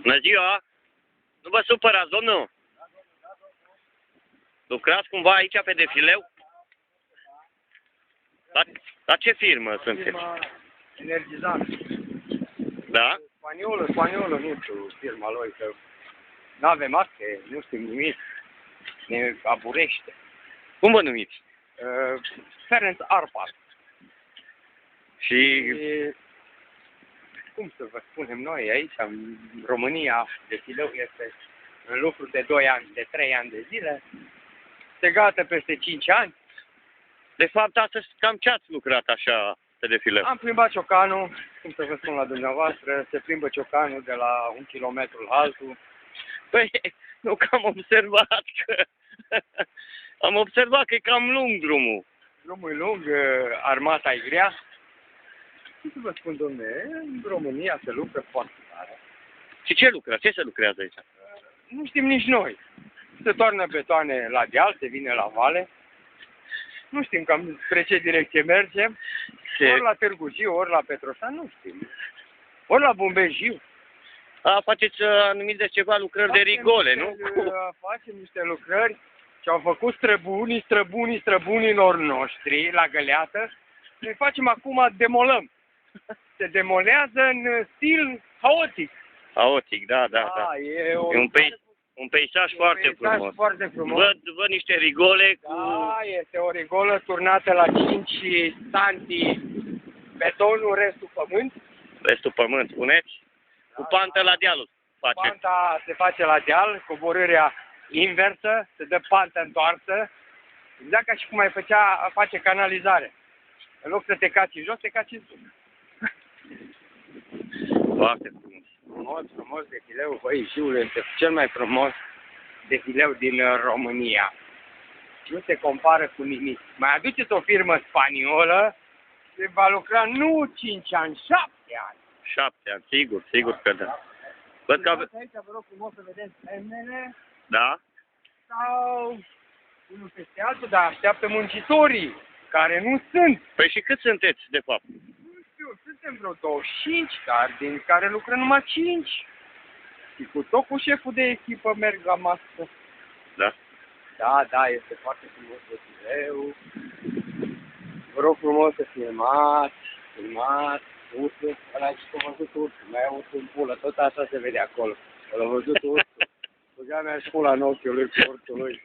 Bună ziua! Nu vă supărați, domnul? Lucrați cumva aici pe defileu? La ce firmă sunteți? Energizant. Da? Spaniolă, nu știu firma lui, că nu avem acte, nu știm nimic. Ne aburește. Cum vă numiți? Ferenc Arpad. Și Cum să vă spunem noi aici, în România, defileu este în lucru de 2 ani, de 3 ani de zile, se gata peste 5 ani. de fapt astăzi cam ce ați lucrat așa pe defileu? Am plimbat ciocanul, cum să vă spun la dumneavoastră, se plimbă ciocanul de la 1 kilometru la altul. Păi, nu că am observat că... am observat că e cam lung drumul. Drumul e lung, armata e grea. Cum să vă spun, domne, în România se lucră foarte tare. Și ce lucrați? Ce se lucrează aici? Nu știm nici noi. Se toarnă betoane la deal, se vine la vale. Nu știm cam spre ce direcție mergem. Ori la Târgu Jiu, ori la Petroșan, nu știm. Ori la Bumbejiu. Faceți anumite ceva lucrări de rigole, nu? Facem niște lucrări ce au făcut străbunilor noștri la Găleată. Noi facem acum, demolăm. Se demolează în stil haotic. Haotic, da. E Un peisaj foarte frumos. Foarte frumos. Văd niște rigole cu... Da, este o rigolă turnată la 5 santi betonul, restul pământ. Restul pământ, spuneți? Cu pantă la dealul face. Panta se face la deal, coborârea inversă, se dă pantă întoarsă, exact ca și cum ai face canalizare. În loc să te caci în jos, te caci în sus. Foarte frumos. Frumos defileu, băi, Jiul este cel mai frumos defileu din România. Nu se compară cu nimic. Mai aduceți o firmă spaniolă, se va lucra nu 5 ani, 7 ani. 7 ani, sigur că da. Văd că Aici vă rog frumos să vedeți semnele. Da? Sau unul peste altul, dar așteaptă muncitorii, care nu sunt. Păi și cât sunteți, de fapt? Nu știu, suntem vreo 25, dar din care lucră numai 5. Și cu tot cu șeful de echipă merg la masă. Da? Da, este foarte frumos defileu. Vă rog frumos să filmați, ursul, ăla și că a văzut ursul, mai e ursul în pulă, tot așa se vede acolo. L-a văzut ursul, băga mea și pula în ochiul lui, cu ursul lui.